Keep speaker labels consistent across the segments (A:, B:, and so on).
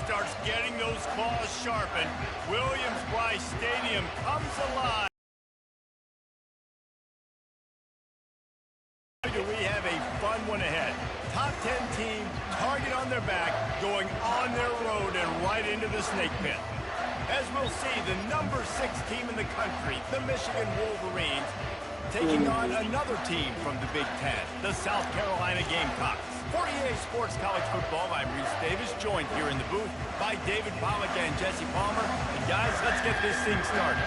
A: Starts getting those claws sharpened. Williams-Brice Stadium comes alive. Do we have a fun one ahead? Top 10 team, target on their back, going on their road and right into the snake pit. As we'll see, the number 6 team in the country, the Michigan Wolverines, taking on another team from the Big Ten, the South Carolina Gamecocks. For EA Sports College Football, I'm Reese Davis, joined here in the booth by David Pollack and Jesse Palmer. And guys, let's get this thing started.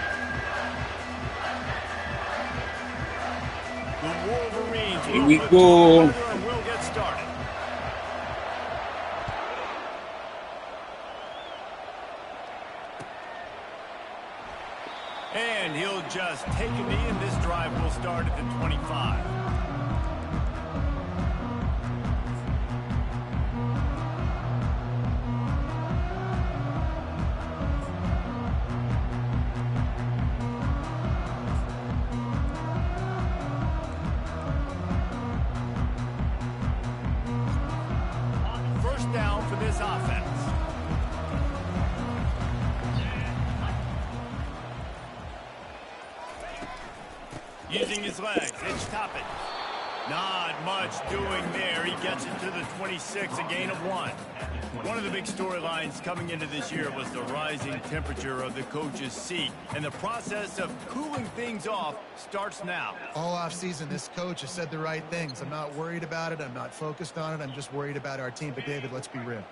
A: The Wolverines will put together and we'll get started. And he'll just take a knee, and this drive will start at the 25. First down for this offense. Using his legs, it's Toppin. Not much doing there. He gets it to the 26, a gain of 1. One of the big storylines coming into this year was the rising temperature of the coach's seat. And the process of cooling things off starts now.
B: All offseason, this coach has said the right things. I'm not worried about it. I'm not focused on it. I'm just worried about our team. But, David, let's be real.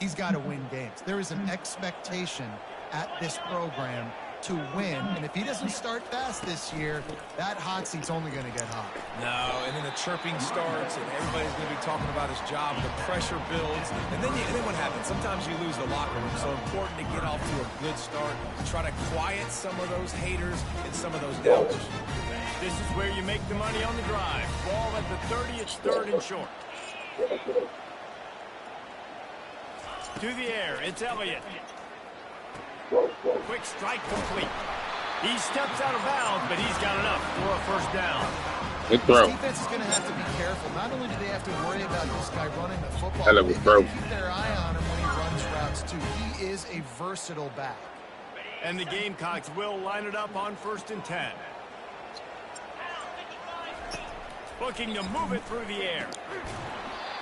B: He's got to win games. There is an expectation at this program to win, and if he doesn't start fast this year, that hot seat's only going to get hot.
C: No, and then the chirping starts, and everybody's going to be talking about his job. The pressure builds, and then what happens? Sometimes you lose the locker room, so important to get off to a good start, try to quiet some of those haters and some of those doubters.
A: This is where you make the money on the drive. Ball at the 30, it's 3rd and short. To the air, it's Elliott. Quick strike complete. He steps out of bounds, but he's got enough for a first down.
B: Good throw. This defense is going to have to be careful. Not only do they have to worry about this guy running the football, but they have to keep their eye on him when he runs routes, too. He is a versatile back.
A: And the Gamecocks will line it up on 1st and 10. Looking to move it through the air.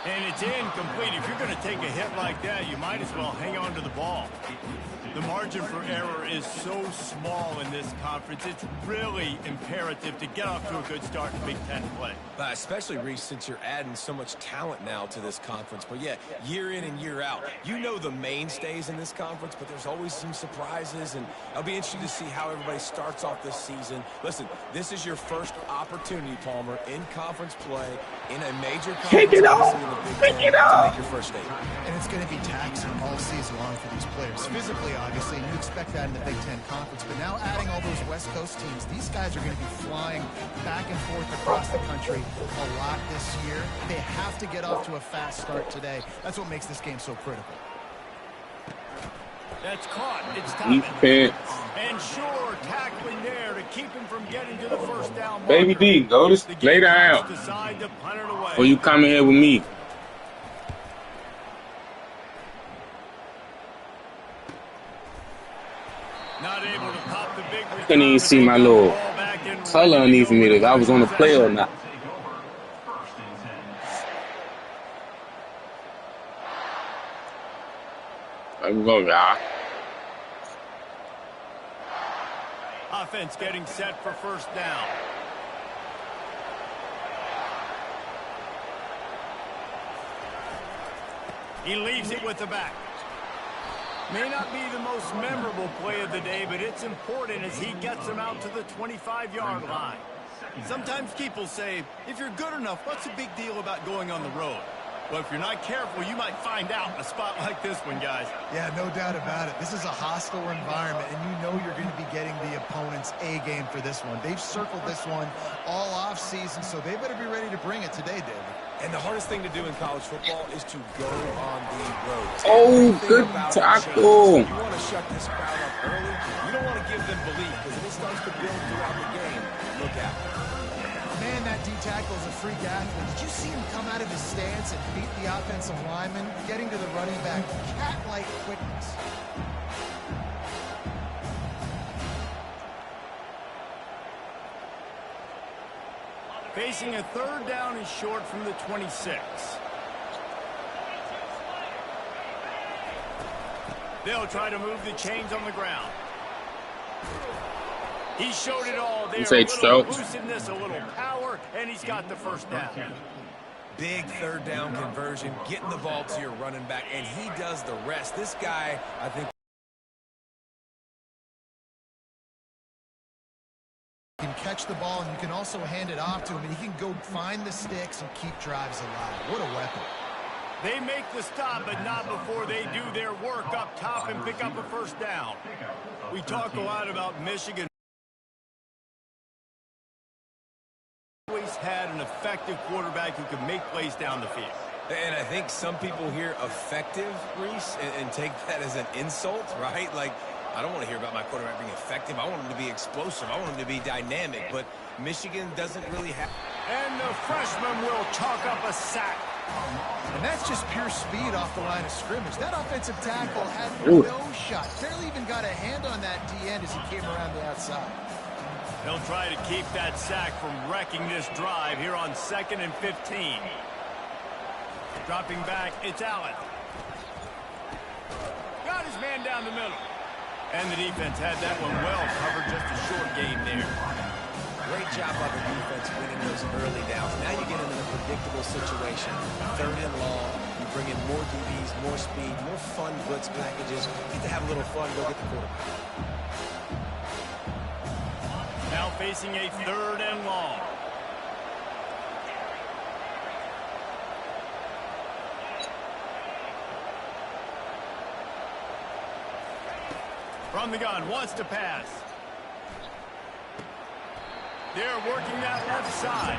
A: And it's incomplete. If you're going to take a hit like that, you might as well hang on to the ball. The margin for error is so small in this conference. It's really imperative to get off to a good start in Big Ten play.
C: Especially, Reese, since you're adding so much talent now to this conference. But, yeah, year in and year out, you know the mainstays in this conference, but there's always some surprises, and I'll be interested to see how everybody starts off this season. Listen, this is your first opportunity, Palmer, in conference play, in a major conference.
D: Take it off! Take it off!
C: To make your first statement.
B: And it's going to be taxing all season long for these players. Physically, obviously, and you expect that in the Big Ten Conference. But now adding all those West Coast teams, these guys are going to be flying back and forth across the country a lot this year. They have to get off to a fast start today. That's what makes this game so critical.
A: That's caught. It's Toppin. And sure, tackling there to keep him from getting to the first down marker.
D: Baby D, go to lay down.
A: Decide to punt it away.
D: Or you come in here with me.
A: Not able to pop the big return.
D: I couldn't even see my little color underneath me if I was on the play or not. There we go, y'all.
A: Offense getting set for first down. He leaves it with the back. May not be the most memorable play of the day, but it's important as he gets them out to the 25-yard line. Sometimes people say, if you're good enough, what's the big deal about going on the road? Well, if you're not careful, you might find out in a spot like this one, guys.
B: Yeah, no doubt about it. This is a hostile environment, and you know you're going to be getting the opponent's A game for this one. They've circled this one all off season, so they better be ready to bring it today, David.
C: And the hardest thing to do in college football is to go on the road.
D: Oh, good tackle.
C: You want to shut this crowd up early. You don't want to give them belief, because if it starts to build throughout the game, look out.
B: Man, that D tackle is a freak athlete. Did you see him come out of his stance and beat the offensive lineman, getting to the running back, cat-like quickness?
A: Facing a third down and short from the 26. They'll try to move the chains on the ground. He showed it all there. A little elusiveness, a little power, and he's got the first down.
C: Big third down conversion, getting the ball to your running back, and he does the rest. This guy, I think,
B: can catch the ball, and you can also hand it off to him, and he can go find the sticks and keep drives alive. What a weapon.
A: They make the stop, but not before they do their work up top and pick up a first down. We talk a lot about Michigan. Always had an effective quarterback who could make plays down the field.
C: and I think some people hear effective, Reese, and take that as an insult, right? Like, I don't want to hear about my quarterback being effective. I want him to be explosive. I want him to be dynamic, but Michigan doesn't really have.
A: And the freshman will chalk up a sack.
B: And that's just pure speed off the line of scrimmage. That offensive tackle had no shot. Barely even got a hand on that D-end as he came around the outside.
A: They'll try to keep that sack from wrecking this drive here on 2nd and 15. Dropping back, it's Allen. Got his man down the middle. And the defense had that one well covered, just a short game there.
C: Great job by the defense winning those early downs. Now you get into a predictable situation. 3rd and long. You bring in more DBs, more speed, more fun blitz packages. You get to have a little fun, go get the quarterback.
A: Now facing a 3rd and long. From the gun, wants to pass. They're working that left side.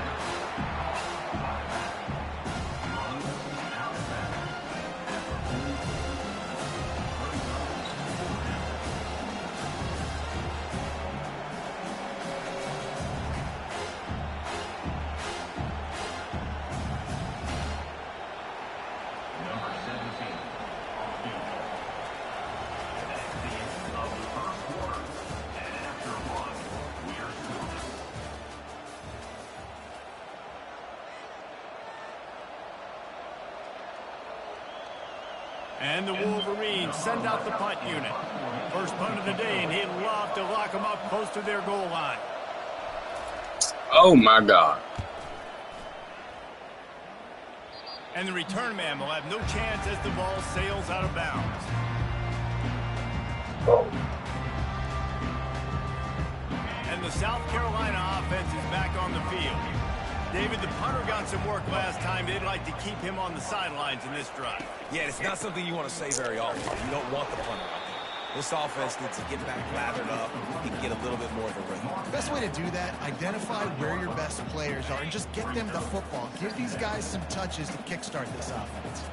A: And the Wolverines send out the punt unit. First punt of the day, and he'd love to lock them up close to their goal line.
D: Oh, my God.
A: And the return man will have no chance as the ball sails out of bounds. And the South Carolina offense is back on the field. David, the punter got some work last time. They'd like to keep him on the sidelines in this drive.
C: Yeah, it's not something you want to say very often. You don't want the punter out there. This offense needs to get back lathered up and get a little bit more of a rhythm.
B: The best way to do that, identify where your best players are and just get them the football. Give these guys some touches to kickstart this offense.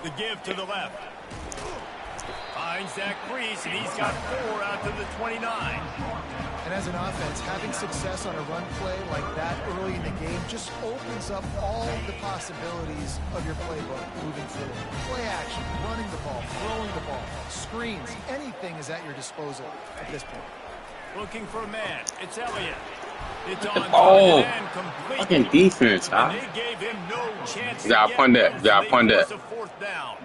A: The give to the left. Finds that crease, and he's got 4 out to the 29.
B: And as an offense, having success on a run play like that early in the game just opens up all the possibilities of your playbook moving forward. Play action, running the ball, throwing the ball, screens, anything is at your disposal at this point.
A: Looking for a man. It's Elliott. It's on
D: Oh,
A: complete.
D: fucking defense, huh?
A: They gave him no chance.
D: You gotta punt that. You gotta punt that.
A: A 4th down.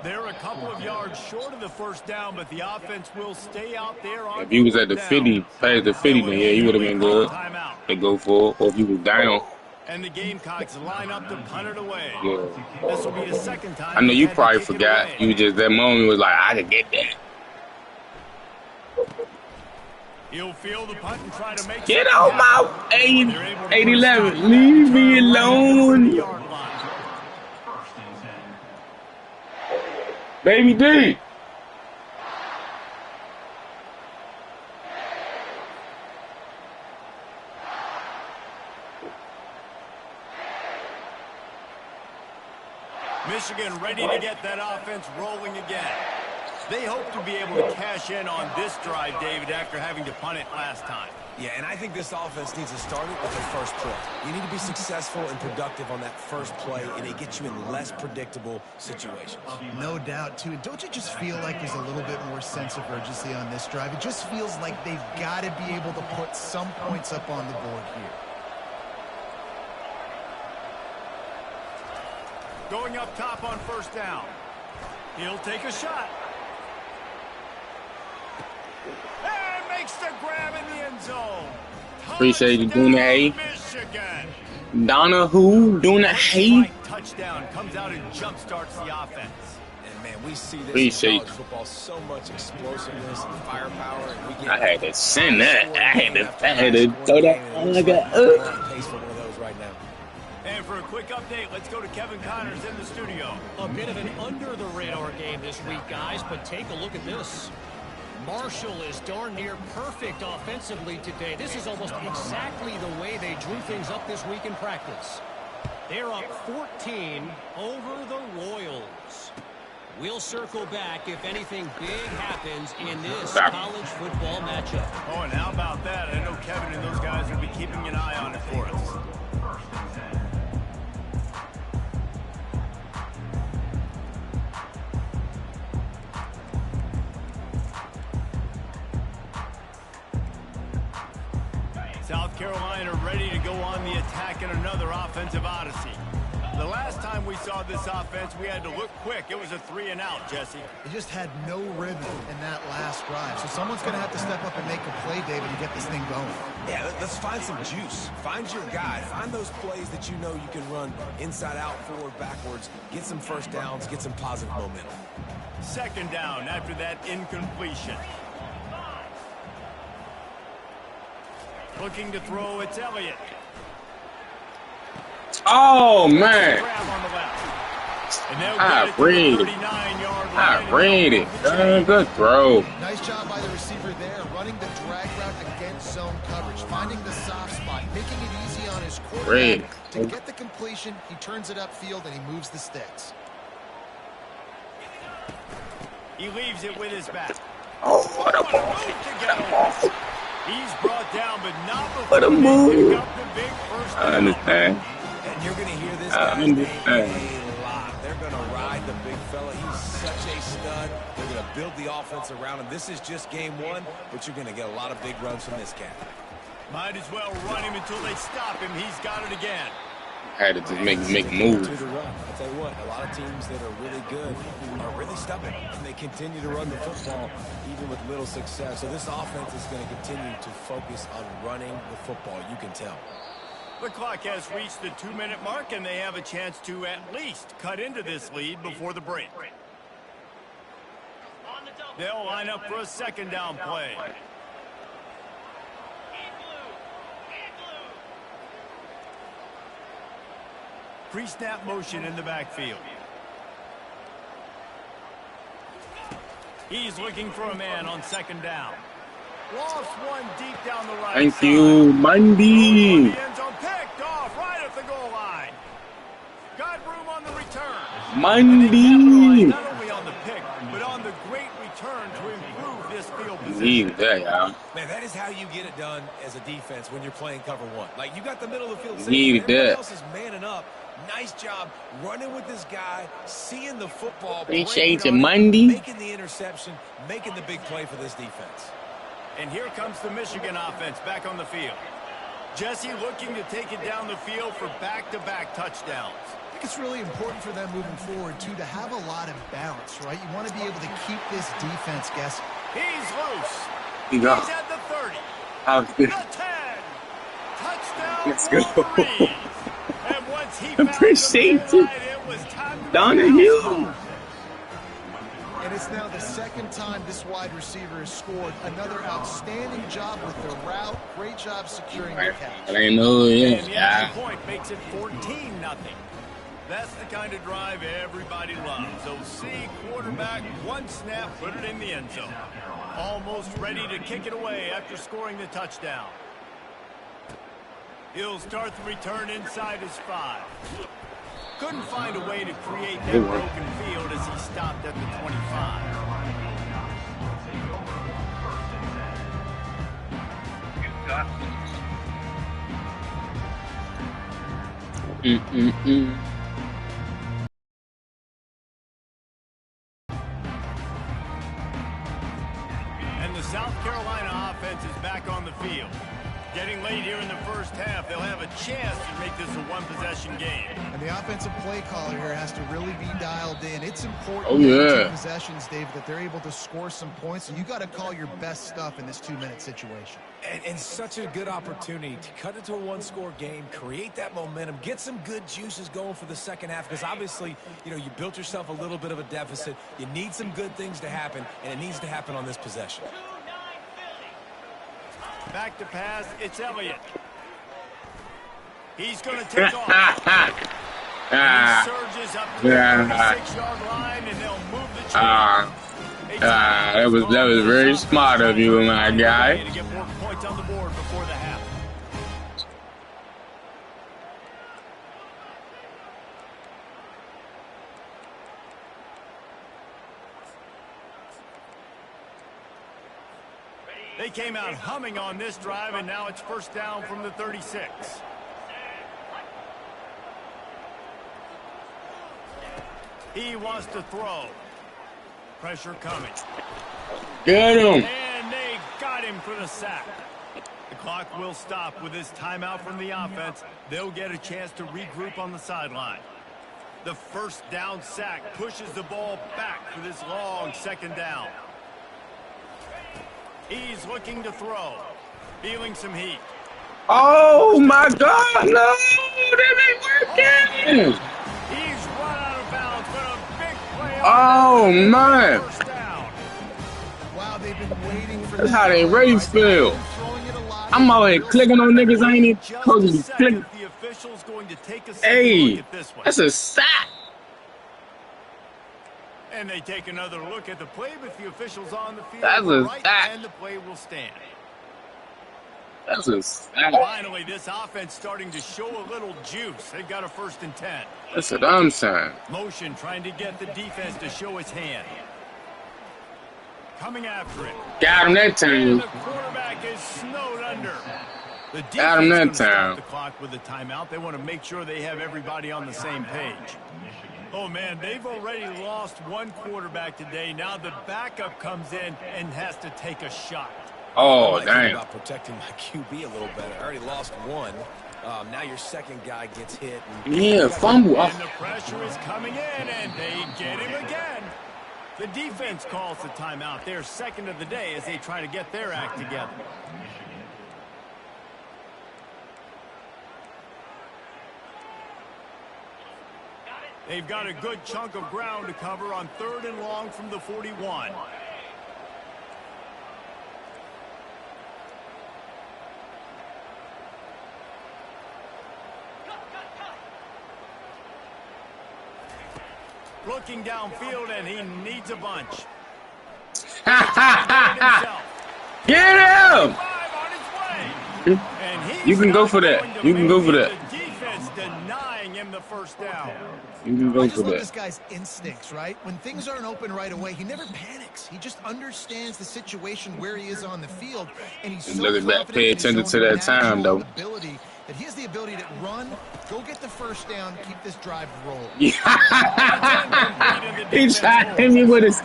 A: They're a couple of yards short of the first down, but the offense will stay out there on.
D: If he was at the 50, past the 50, then yeah, he would have been good. They go for it, or if he was down.
A: And the Gamecocks line up to punt it away.
D: Yeah.
A: This will be the 2nd time.
D: I know you probably forgot. You just, that moment was like, I could get that.
A: He'll field the punt and try to make
D: Get out my 8-11. Leave me alone. Baby D.
A: Michigan ready to get that offense rolling again. They hope to be able to cash in on this drive, David, after having to punt it last time.
C: Yeah, and I think this offense needs to start it with their first play. You need to be successful and productive on that first play, and it gets you in less predictable situations.
B: No doubt, too. Don't you just feel like there's a little bit more sense of urgency on this drive? It just feels like they've got to be able to put some points up on the board here.
A: Going up top on first down. He'll take a shot. And makes the grab in the end zone.
D: Appreciate you doing that, hey.
A: Michigan.
D: Donahue doing that, hey.
A: Touchdown comes out and jump starts the offense.
C: And man, we see this
D: Appreciate
C: in college football, so much explosiveness and firepower. And we get
D: I had to send that. I had to throw that. Oh my God.
C: Pace for one of those right now.
A: And for a quick update, let's go to Kevin Connors in the studio.
E: A bit of an under-the-radar game this week, guys, but take a look at this. Marshall is darn near perfect offensively today. This is almost exactly the way they drew things up this week in practice. They're up 14 over the Royals. We'll circle back if anything big happens in this college football matchup.
A: Oh, and how about that? I know Kevin and those guys will be keeping an eye on it for us. South Carolina ready to go on the attack in another offensive odyssey. The last time we saw this offense, we had to look quick. It was a 3-and-out, Jesse.
B: They just had no rhythm in that last drive. So someone's going to have to step up and make a play, David, and get this thing going.
C: Yeah, let's find some juice. Find your guy. Find those plays that you know you can run inside out, forward, backwards. Get some first downs. Get some positive momentum.
A: Second down after that incompletion. Looking to throw, it's Elliott.
D: Oh, man.
A: I
D: read it. Good throw.
B: Nice job by the receiver there, running the drag route against zone coverage, finding the soft spot, making it easy on his quarterback. To get the completion, he turns it upfield and he moves the sticks.
A: He leaves it with his back.
D: Oh, what a move.
A: He's brought down, but not before
D: what a move.
A: up the big first down.
D: I understand.
C: And you're going to hear this guy's name a lot. They're going to ride the big fella. He's such a stud. They're going to build the offense around him. This is just game one, but you're going to get a lot of big runs from this cat.
A: Might as well run him until they stop him. He's got it again.
D: Had to just make moves.
C: To the run. I'll tell you what, a lot of teams that are really good are really stubborn, and they continue to run the football even with little success. So this offense is going to continue to focus on running the football. You can tell.
A: The clock has reached the 2-minute mark, and they have a chance to at least cut into this lead before the break. They'll line up for a second down play. Pre-snap motion in the backfield. He's looking for a man on second down. Lost one deep down the right
D: Thank
A: side.
D: you, Monday.
A: The end zone picked off right at the goal line. Got room on the return.
D: Monday.
A: Not only on the pick, but on the great return to improve this field position.
C: Man, that is how you get it done as a defense when you're playing cover one. Like, you got the middle of the field.
D: Everybody
C: else is manning up. Nice job running with this guy, seeing the football.
D: Appreciate you, Monday.
C: Making the interception, making the big play for this defense.
A: And here comes the Michigan offense back on the field. Jesse looking to take it down the field for back-to-back touchdowns.
B: I think it's really important for them moving forward, too, to have a lot of balance, right? You want to be able to keep this defense guessing.
A: He's loose.
D: He's
A: at the 30. The 10. Touchdown.
D: Let's go.
A: And once he
D: Appreciate
A: found
D: it. Donahue.
B: And it's now the second time this wide receiver has scored. Another outstanding job with the route. Great job securing the catch.
D: I ain't know it.
A: And the extra point makes it 14-0. That's the kind of drive everybody loves. OC quarterback, one snap, put it in the end zone. Almost ready to kick it away after scoring the touchdown. He'll start the return inside his 5. Couldn't find a way to create that broken field as he stopped at the 25. And the South Carolina offense is back on the field. Getting late here in the first half, they'll have a chance to make this a one-possession game.
B: And the offensive play caller here has to really be dialed in. It's important
D: in
B: possessions, Dave, that they're able to score some points, and you got to call your best stuff in this 2-minute situation.
C: And such a good opportunity to cut into a one-score game, create that momentum, get some good juices going for the second half, because obviously, you know, you built yourself a little bit of a deficit. You need some good things to happen, and it needs to happen on this possession.
A: Back to pass, it's Elliott. He's going to take off. He surges up to the 36-yard line, and they'll move the chains.
D: That was very smart of you, my guy.
A: To get more points on the board before the half. They came out humming on this drive, and now it's first down from the 36. He wants to throw. Pressure coming.
D: Get him.
A: And they got him for the sack. The clock will stop with this timeout from the offense. They'll get a chance to regroup on the sideline. The first down sack pushes the ball back for this long second down. He's looking to throw. Feeling some heat.
D: Oh, my God. No, that ain't working.
A: He's run out of bounds, but a big play.
D: Oh, man.
B: Wow, they've been waiting for
D: That's how they race feel. I'm out here clicking on niggas. I ain't even supposed to be clicking.
A: The official's going to take a
D: Hey,
A: look at this one.
D: that's a sack.
A: And they take another look at the play, but the official's on the field.
D: That's a
A: right,
D: sack.
A: and the play will stand.
D: That's a sack.
A: Finally, this offense starting to show a little juice. They've got a 1st and 10.
D: That's what I'm saying.
A: Motion trying to get the defense to show his hand. Coming after it.
D: Got him that
A: And
D: time.
A: the quarterback is snowed under. The
D: Got him that
A: defense is gonna
D: time.
A: stop the clock with the timeout. They want to make sure they have everybody on the same page. Oh, man, they've already lost one quarterback today. Now the backup comes in and has to take a shot.
D: Oh,
C: I like
D: damn.
C: about protecting my QB a little better. I already lost one. Now your second guy gets hit. And
D: Yeah, fumble.
A: And the pressure is coming in, and they get him again. The defense calls the timeout. They're second of the day as they try to get their act together. They've got a good chunk of ground to cover on 3rd and long from the 41. Looking downfield, and he needs a bunch.
D: Get him!
A: And
D: You can go for that. You can go for that.
A: The defense denying him the first down.
D: You can
B: I
D: go
B: just
D: for
B: love this
D: that.
B: guy's instincts, right? When things aren't open right away, he never panics. He just understands the situation where he is on the field, and he's so
D: Look at that.
B: confident
D: Pay
B: in his
D: attention
B: own
D: to that time,
B: natural
D: though.
B: ability that he has the ability to run, go get the first down, keep this drive rolling.
D: He tried to hit me with his.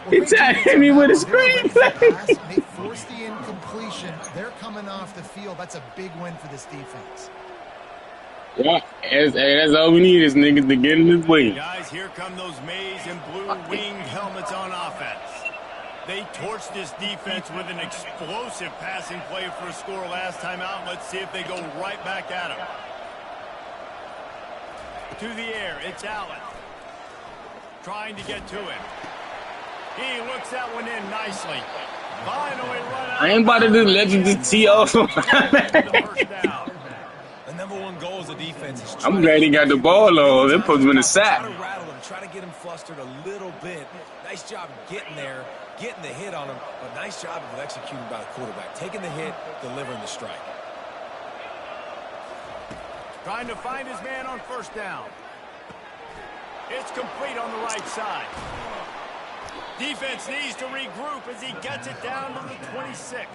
D: He tried to hit me with a screenplay.
B: They force the incompletion. They're coming off the field. That's a big win for this defense.
D: Yeah, that's all we need is niggas to get in his way.
A: Guys, here come those maize and blue winged helmets on offense. They torched this defense with an explosive passing play for a score last time out. Let's see if they go right back at him. To the air, it's Allen. Trying to get to him. He looks that one in nicely. Finally run out.
D: I ain't about to just let you just tee off.
A: The first down.
C: The #1 goal as a defense is
D: I'm glad he got the ball though. They put him in the sack.
C: Try to rattle him, try to get him flustered a little bit. Nice job getting there, getting the hit on him, but nice job of executing by the quarterback. Taking the hit, delivering the strike.
A: Trying to find his man on first down. It's complete on the right side. Defense needs to regroup as he gets it down to the 26.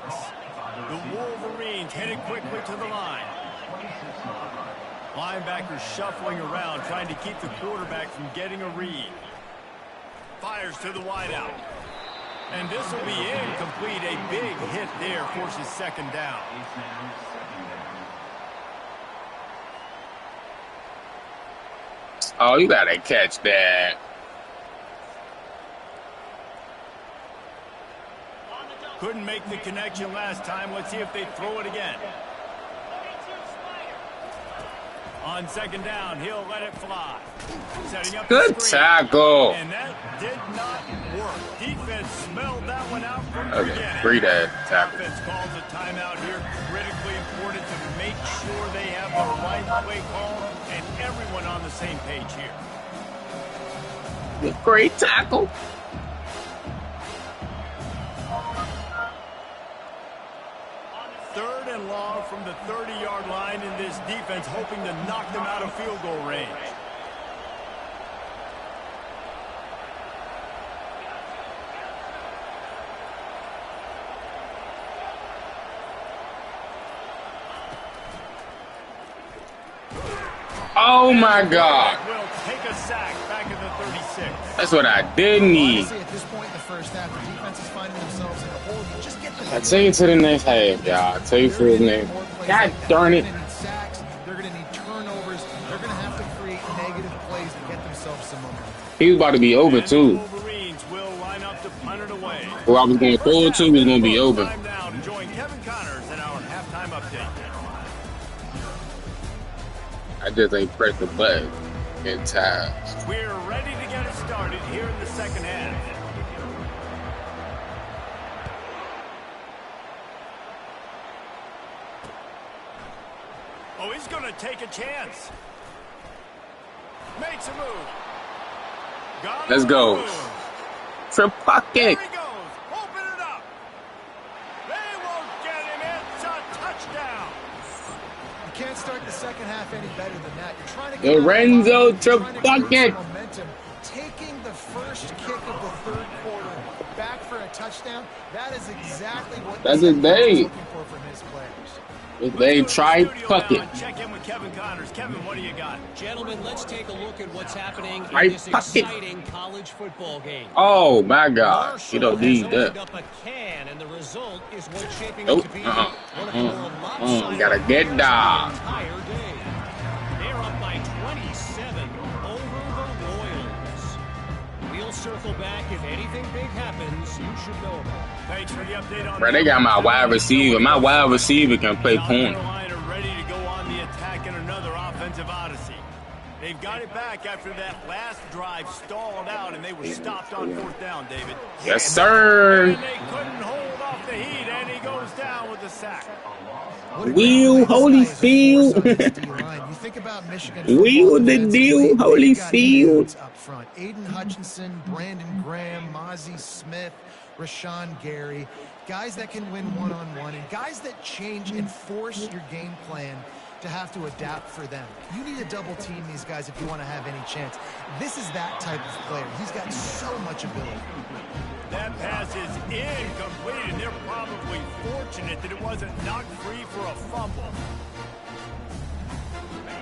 A: The Wolverines headed quickly to the line. Linebackers shuffling around, trying to keep the quarterback from getting a read. Fires to the wideout. And this will be incomplete. A big hit there forces second down.
D: Oh, you gotta catch that.
A: Couldn't make the connection last time. Let's see if they throw it again. On second down, he'll let it fly. Setting up
D: Good tackle.
A: And that did not work. Defense smelled that one out from the
D: Okay,
A: beginning.
D: free that tackle.
A: Offense calls a timeout here. Critically important to make sure they have the right play call and everyone on the same page here.
D: Great tackle.
A: Third and long from the 30-yard line in this defense, hoping to knock them out of field goal range.
D: Oh my God.
A: Will take a sack back at the 36.
D: That's what I did need.
B: Honestly, at this point in the first half, the defense is finding themselves in a hole. You just get the
D: I take you to the next half, y'all. I tell you for the next. God darn it.
B: They're going to need sacks. They're going to need turnovers. They're going to have to create negative plays to get themselves some momentum.
D: He was about to be over
A: And the
D: too.
A: Wolverines will line up to punt it away.
D: Who I was going to throw it to was going to be over.
A: Time now to join Kevin Connors in our halftime update.
D: I just ain't pressed the button in time.
A: We're ready to get it started here in the second half. Oh, he's going to take a chance. Makes a move. Got
D: Let's
A: him
D: go.
A: on the move.
D: For pocket.
A: There he goes. Open it up. They won't get him. It's a touchdown.
B: You can't start the second half any better than that. You're trying to get
D: Lorenzo
B: out of the block, you're trying to create
D: Bucket.
B: some momentum. Taking the first kick of the third quarter back for a touchdown, that is exactly what
D: That's
B: the
D: his day.
B: is looking for from his players.
D: If they try pocket.
A: Check in with Kevin Connors. Kevin, what do you got?
E: Gentlemen, let's take a look at what's happening
D: I
E: in this
D: pocket.
E: exciting college football game.
D: Oh my God. You
E: Marshall
D: don't
E: has
D: need
E: opened
D: that.
E: up a can, and the result is what's shaping
D: Nope.
E: up to be one of the more lopsided
D: Gotta get
E: affairs
D: down.
E: of the entire day. They're up by 27 over the Royals. We'll circle back if anything big happens. You should know about it.
A: Thanks for the update on
D: Bro, they got my wide receiver. My wide receiver can play
A: South
D: corner.
A: Carolina ready to go on the attack in another offensive odyssey. They've got it back after that last drive stalled out and they were stopped on fourth down, David.
D: Yes, sir.
A: And they couldn't hold off the heat, and he goes down with the sack.
B: What a
D: Wheel,
B: great play. This guy is a
D: Holyfield.
B: force on this D-line. You think about Michigan
D: Wheel
B: football
D: the
B: defensively,
D: deal,
B: they've got
D: Holyfield.
B: dudes up front. Aiden Hutchinson, Brandon Graham, Mozzie Smith, Rashawn Gary, guys that can win one-on-one, and guys that change and force your game plan to have to adapt for them. You need to double team these guys if you want to have any chance. This is that type of player. He's got so much ability.
A: That pass is incomplete, and they're probably fortunate that it wasn't knocked free for a fumble.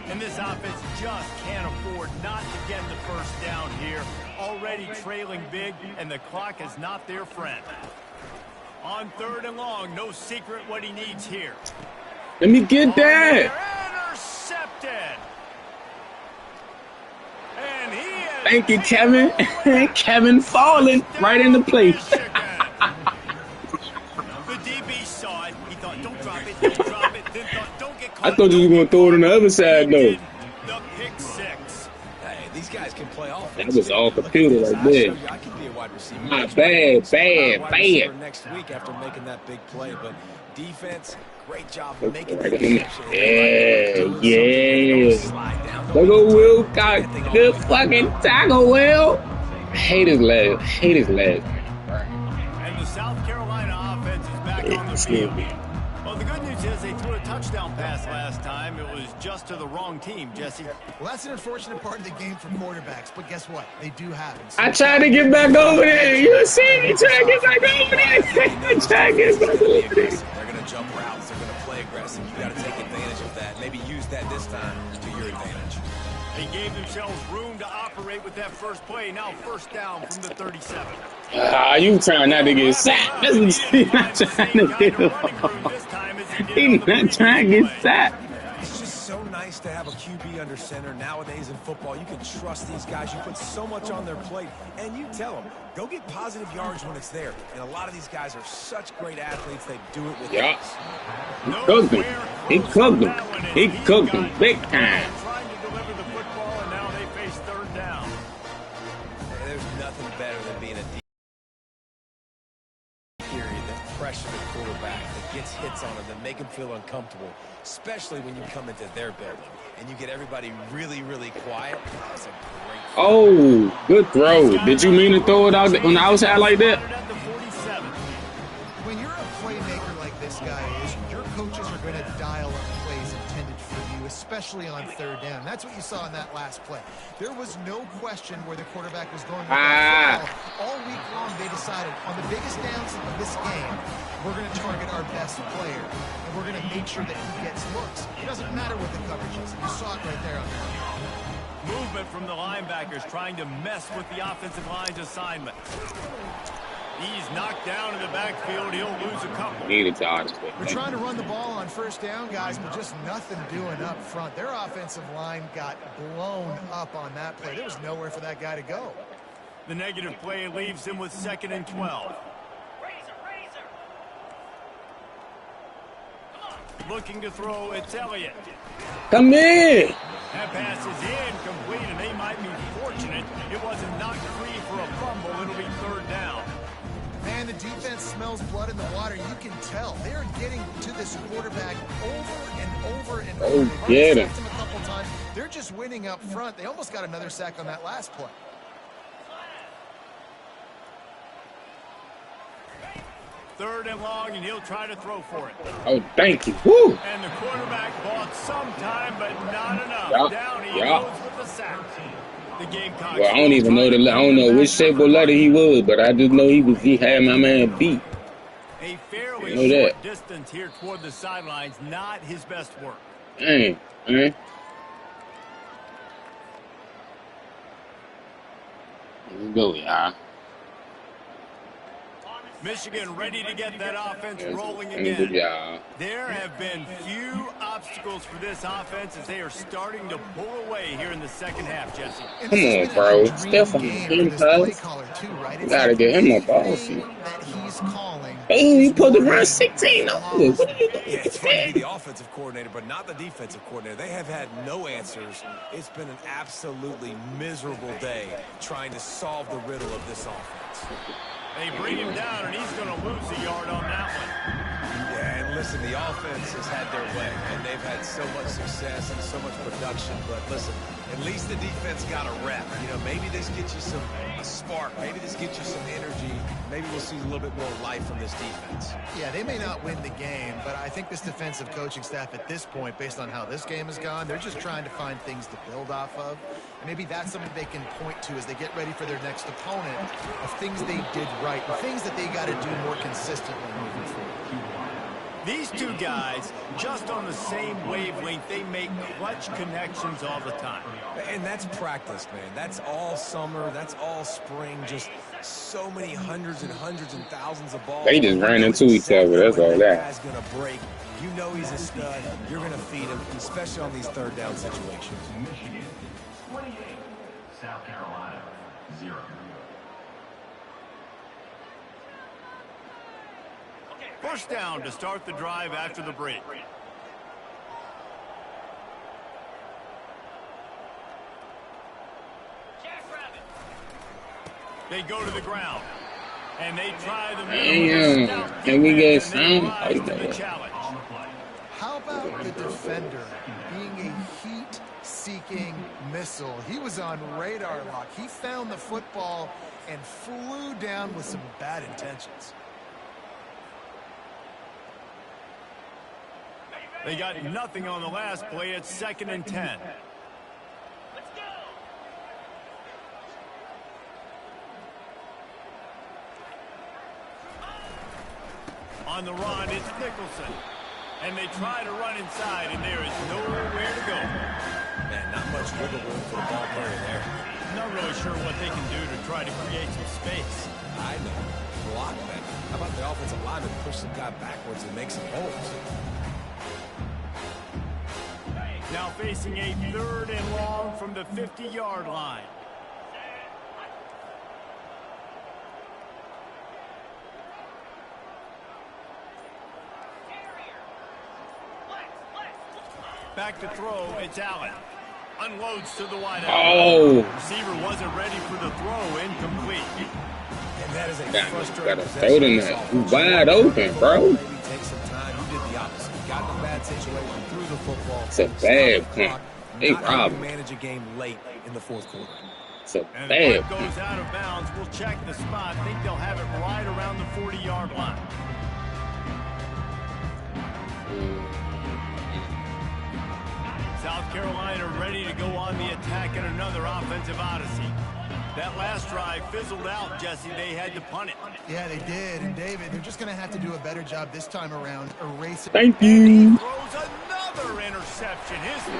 A: And this offense just can't afford not to get the first down here. Already trailing big, and the clock is not their friend. On third and long, no secret what he needs here.
D: Let me get that.
A: Intercepted. And he is
D: Thank you, Kevin. Kevin falling right into place.
A: The DB saw it. He thought, don't drop it, don't drop it. Then thought, don't get caught.
D: I thought you were going to throw it on the other side, though.
A: The pick six.
C: Hey, these guys can play offense.
D: That was all computer right there.
C: I could be a wide receiver.
D: Not bad.
C: Next week after making that big play, but defense, great job
D: Right
C: making the
D: in
C: interception.
D: Yeah. Look at Will got good fucking tackle, Will. I hate his leg.
A: And the South Carolina offense is back on the field. Well, the good news is they threw a touchdown pass last time. It was just to the wrong team, Jesse.
B: Well, that's an unfortunate part of the game for quarterbacks, but guess what? They do have it.
D: I tried to get back over there. You see me trying to get back over there.
C: They're going to jump routes. They're going to play aggressive. You got to take advantage of that. Maybe use that this time to your advantage.
A: They gave themselves room to operate with that first play. Now first down from the 37.
D: You trying not to get sacked. He's not trying to get He's not trying to get sacked.
C: It's just so nice to have a QB under center. Nowadays in football, you can trust these guys. You put so much on their plate, and you tell them, go get positive yards when it's there. And a lot of these guys are such great athletes. They do it with us.
D: He cooked him big time.
A: Trying to deliver the football, and now they face third down.
C: There's nothing better than being a period that pressure the quarterback, that gets hits on him, that make him feel uncomfortable, especially when you come into their building and you get everybody really, really quiet. That's a great
D: Oh, good throw. Did you mean to throw it out on the outside like that?
B: When you're a playmaker like this guy is, your coaches are going to dial up plays intended for you, especially on third down. That's what you saw in that last play. There was no question where the quarterback was going with that football. All week long, they decided on the biggest downs of this game, we're going to target our best player, and we're going to make sure that he gets looks. It doesn't matter what the coverage is. You saw it right there on that.
A: Movement from the linebackers trying to mess with the offensive line's assignment. He's knocked down in the backfield. He'll lose a couple.
D: Needed to
B: We're trying to run the ball on first down, guys, but just nothing doing up front. Their offensive line got blown up on that play. There was nowhere for that guy to go.
A: The negative play leaves him with 2nd and 12. Looking to throw, it's Elliott.
D: Come in.
A: That pass is incomplete, and they might be fortunate it wasn't knocked free for a fumble. It'll be third down.
B: Man, the defense smells blood in the water. You can tell. They're getting to this quarterback over and over and over.
D: Get him.
B: A couple times. They're just winning up front. They almost got another sack on that last play.
A: Third and long, and he'll try to throw for it.
D: Oh, thank you. Woo.
A: And the quarterback bought some time, but not enough. Down he goes with the sack. The Gamecocks.
D: Well, I don't even know I don't know which shape or letter he was, but I just know he had my man beat.
A: A fairly short distance here toward the sidelines, not his best work.
D: Dang, man. Let's go, y'all.
A: Michigan ready to get that offense rolling again. There have been few obstacles for this offense as they are starting to pull away here in the second half, Jesse.
D: Come on, bro. Steph on him, cuz. Gotta get him a ball seat. Oh, you put the run 16 over. What are you doing?
C: Yeah, it's funny to be the offensive coordinator, but not the defensive coordinator. They have had no answers. It's been an absolutely miserable day trying to solve the riddle of this offense.
A: They bring him down, and he's going to lose a yard on that one.
C: Yeah, and listen, the offense has had their way, and they've had so much success and so much production. But listen, at least the defense got a rep. You know, maybe this gets you a spark. Maybe this gets you some energy. Maybe we'll see a little bit more life from this defense.
B: Yeah, they may not win the game, but I think this defensive coaching staff at this point, based on how this game has gone, they're just trying to find things to build off of. And maybe that's something they can point to as they get ready for their next opponent of things they did right and things that they got to do more consistently moving forward.
A: These two guys, just on the same wavelength, they make clutch connections all the time.
C: And that's practice, man. That's all summer. That's all spring. Just so many hundreds and thousands of balls.
D: They just ran into each other. That's all that.
C: Guy's going to break. You know he's a stud. You're going to feed him, especially on these third down situations.
F: Michigan 28, South Carolina 0.
A: First down to start the drive after the break. They go to the ground. And they try the
D: Damn. Can we get some?
B: How about the defender being a heat-seeking missile? He was on radar lock. He found the football and flew down with some bad intentions.
A: They got nothing on the last play. It's 2nd and 10. On the run, it's Nicholson. And they try to run inside, and there is nowhere to go.
C: Man, not much wiggle room for the ball player there.
A: Not really sure what they can do to try to create some space.
C: I know. Block that. How about the offensive lineman push some guy backwards and make some holes?
A: Now facing a 3rd and long from the 50-yard line. Back to throw, it's Allen. Unloads to the wideout.
D: Oh.
A: Receiver wasn't ready for the throw, incomplete.
C: And that is a frustrating
D: gotta throw them that wide open, bro.
C: Maybe take some time. You did the opposite. You got in a bad situation, threw the football.
D: It's a bad punt. They robbed.
C: Manage a game late in the 4th quarter.
D: It's a
A: And
D: bad
A: the punt goes out of bounds. We'll check the spot. I think they'll have it right around the 40-yard line. South Carolina ready to go on the attack in another offensive odyssey. That last drive fizzled out, Jesse. They had to punt it.
B: Yeah, they did. And, David, they're just going to have to do a better job this time around erasing.
D: Thank
A: And he
D: you.
A: throws another interception.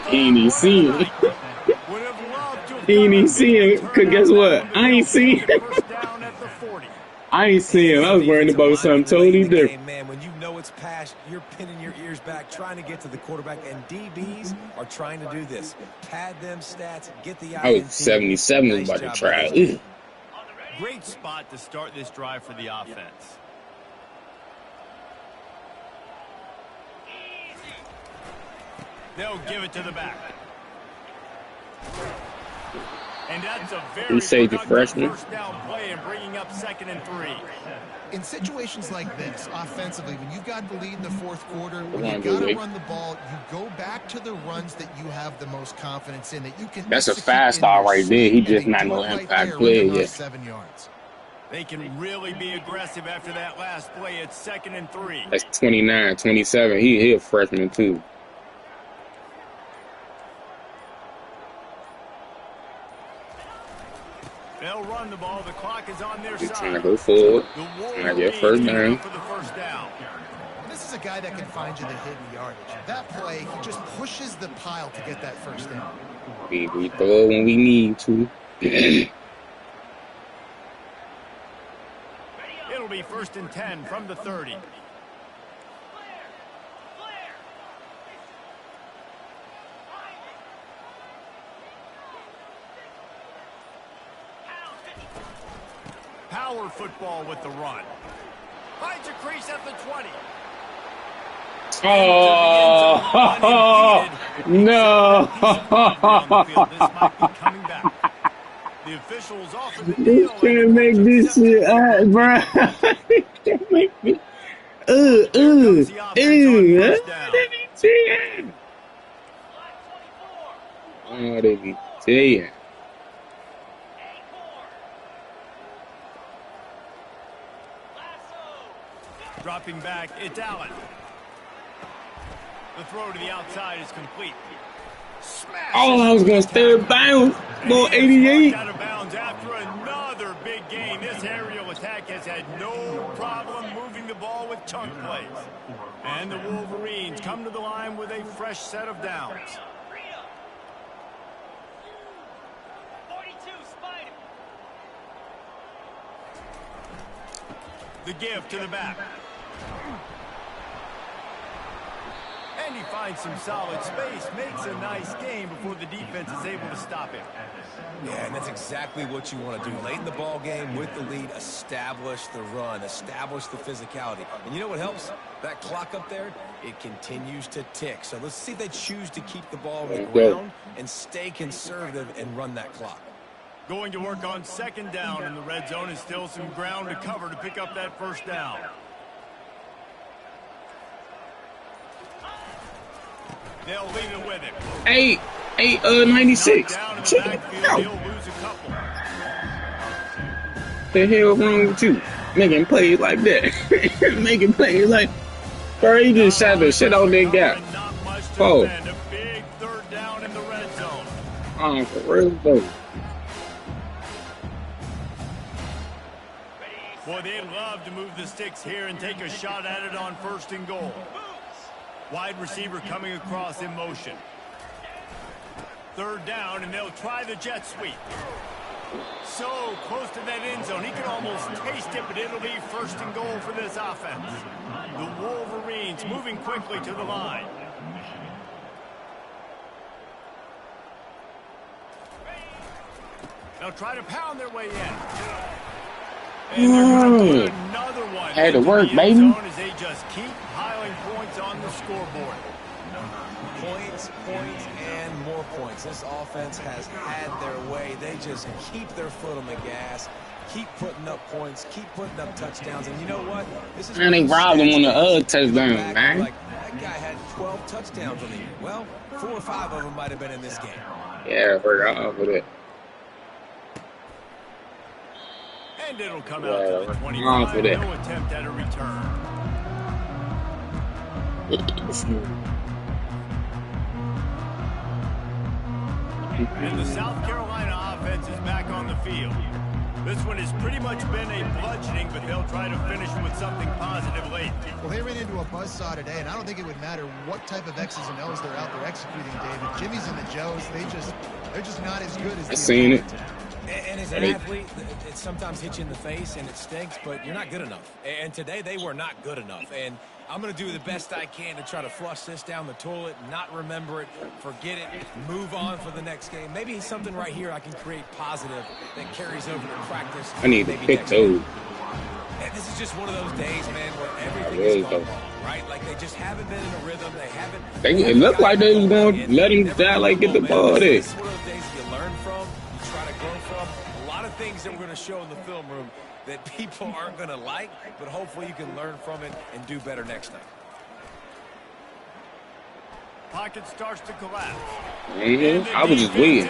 D: He ain't even see him.
A: Would have loved to have
D: He ain't even see him.
A: turned
D: Cause guess
A: out
D: what?
A: that
D: I ain't see him.
A: first down at the 40.
D: I ain't see him. I was worrying about something totally different.
C: Man, when you know it's pass, you're pinning your ears back, trying to get to the quarterback, and DBs are trying to do this. Pad them stats, get the
D: I was 77 was about to try. Ugh.
A: Great spot to start this drive for the offense. They'll give it to the back. And that's a very productive first down play and bringing up 2nd and 3.
B: In situations like this, offensively, when you've got the lead in the 4th quarter, when you got to run the ball, you go back to the runs that you have the most confidence in, that you can.
D: That's a fast start right there. He just not no impact player yet.
B: 7 yards.
A: They can really be aggressive after that last play. It's 2nd and 3.
D: That's 29, 27. He a freshman too.
A: They'll run the ball. The clock is on their side.
D: Trying to go forward. Trying to get first down.
A: For the first down.
B: This is a guy that can find you the hidden yardage. That play, he just pushes the pile to get that first down.
D: We throw when we need to.
A: It'll be 1st and 10 from the 30. Power football with the run. Finds a crease at the 20.
D: Oh, no.
A: This might be coming back. The officials offered the
D: You
A: deal.
D: can't make this shit up, bro. You can't make me. Let me see it. Oh, they be saying.
A: Dropping back, it's Allen. The throw to the outside is complete. Smash.
D: Oh, I was going to third bounds. Ball 88.
A: Out of bounds after another big gain. This aerial attack has had no problem moving the ball with chunk plays. And the Wolverines come to the line with a fresh set of downs. The give to the back. And he finds some solid space, makes a nice game before the defense is able to stop him.
C: Yeah, and that's exactly what you want to do. Late in the ball game with the lead, establish the run, establish the physicality. And you know what helps? That clock up there, it continues to tick. So let's see if they choose to keep the ball on the ground and stay conservative and run that clock.
A: Going to work on second down in the red zone, and still some ground to cover to pick up that first down. They'll leave it with him.
D: 96. Chill out.
A: He'll lose a couple.
D: The hell wrong with you? Making plays like that. Making plays like... Bro, he just shot the shit out that guy. Oh.
A: A big third down in the red zone.
D: Oh, for real, though.
A: Boy, they'd love to move the sticks here and take a shot at it on first and goal. Wide receiver coming across in motion. Third down, and they'll try the jet sweep. So close to that end zone. He can almost taste it, but it'll be first and goal for this offense. The Wolverines moving quickly to the line. They'll try to pound their way in. And another one.
D: Had to work, baby.
A: As they just keep piling points on the scoreboard.
C: Points, and more points. This offense has had their way. They just keep their foot on the gas, keep putting up points, keep putting up touchdowns. And you know what? This is
D: and they robbed him on the other touchdown, man.
C: Like, that guy had 12 touchdowns on the year. Well, 4 or 5 of them might have been in this game.
D: Yeah, I forgot with it.
A: And it'll come out to the 25. No attempt at a return. And the South Carolina offense is back on the field. This one has pretty much been a bludgeoning, but they'll try to finish with something positive late.
B: Well, they ran into a buzzsaw today, and I don't think it would matter what type of X's and O's they're out there executing, David. Jimmy's and the Joes, they're just not as good as the
D: seen it.
C: And as an athlete, it sometimes hits you in the face and it stinks, but you're not good enough. And today they were not good enough. And I'm going to do the best I can to try to flush this down the toilet, not remember it, forget it, move on for the next game. Maybe something right here I can create positive that carries over to practice.
D: I need to pick those.
C: And this is just one of those days, man, where everything is going wrong, right? Like they just haven't been in a rhythm. They haven't.
D: It looked like they was going to let him die, like get the ball there.
C: This is one of those days you learn from, you try to grow from. A lot of things that we're going to show in the film room that people aren't going to like, but hopefully you can learn from it and do better next time.
A: Pocket starts to collapse.
D: I was just waiting.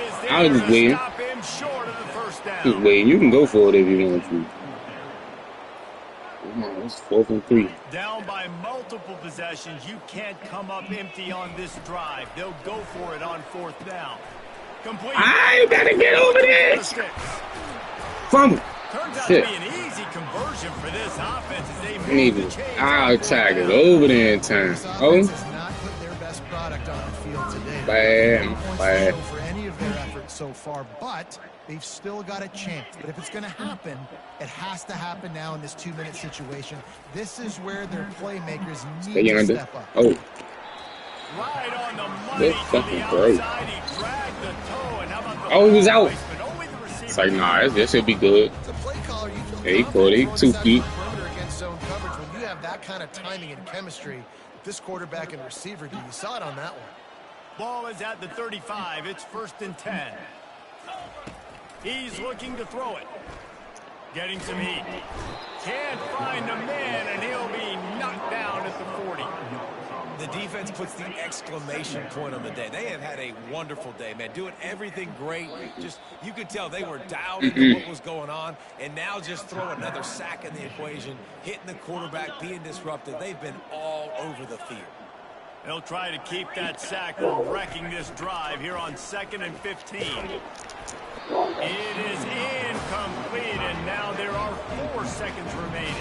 D: Just waiting. You can go for it if you want to. It's 4th and 3.
A: Down by multiple possessions. You can't come up empty on this drive. They'll go for it on 4th down. Complete.
D: I gotta get over this. Fumble.
A: Turns out to be an easy conversion for this offense as they move the chains.
D: I'll tag it over there in time. Oh.
B: Has not put their best product on the field today.
D: Bad.
B: For any of their efforts so far, but they've still got a chance. But if it's going to happen, it has to happen now in this 2-minute situation. This is where their playmakers need to step up.
D: Oh.
A: Right on the money to the outside. He dragged the toe, and how about the
D: he was out. It's like, nah, this should be good. Yeah, he caught it. 2 feet.
B: Against zone coverage, when you have that kind of timing and chemistry, this quarterback and receiver, you saw it on that one.
A: Ball is at the 35. It's 1st and 10. He's looking to throw it. Getting some heat. Can't find a man, and he'll be knocked down at the 40.
C: The defense puts the exclamation point on the day. They have had a wonderful day, man. Doing everything great. Just, you could tell they were dialed into what was going on. And now just throw another sack in the equation, hitting the quarterback, being disruptive. They've been all over the field.
A: They'll try to keep that sack from wrecking this drive here on 2nd and 15. It is incomplete, and now there are 4 seconds remaining.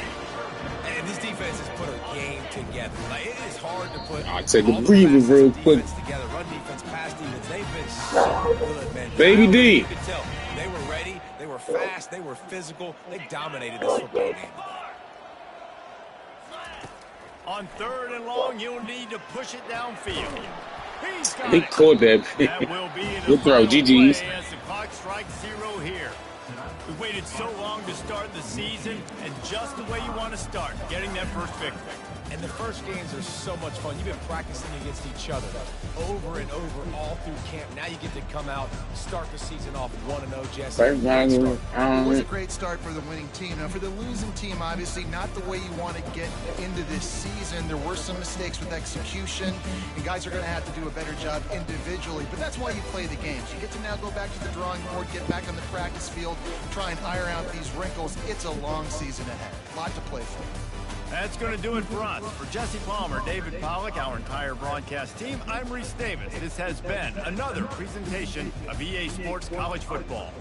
C: And this defense has put a game together. Like, it is hard to put.
D: I'll take a breather real quick.
C: Together, run defense, pass defense. They've been so good, man.
D: Baby D.
C: You could tell they were ready. They were fast. They were physical. They dominated this football game.
A: On 3rd and long, you'll need to push it downfield.
D: He caught that. Good throw, GG's.
A: As the clock strikes 0 here. We waited so long to start the season, and just the way you want to start, getting that first victory.
C: And the first games are so much fun. You've been practicing against each other over and over all through camp. Now you get to come out, start the season off 1-0, Jesse.
B: It was a great start for the winning team. Now, for the losing team, obviously not the way you want to get into this season. There were some mistakes with execution, and guys are going to have to do a better job individually. But that's why you play the games. You get to now go back to the drawing board, get back on the practice field, try and iron out these wrinkles. It's a long season ahead. A lot to play for.
A: That's going to do it for us. For Jesse Palmer, David Pollack, our entire broadcast team, I'm Reese Davis. This has been another presentation of EA Sports College Football.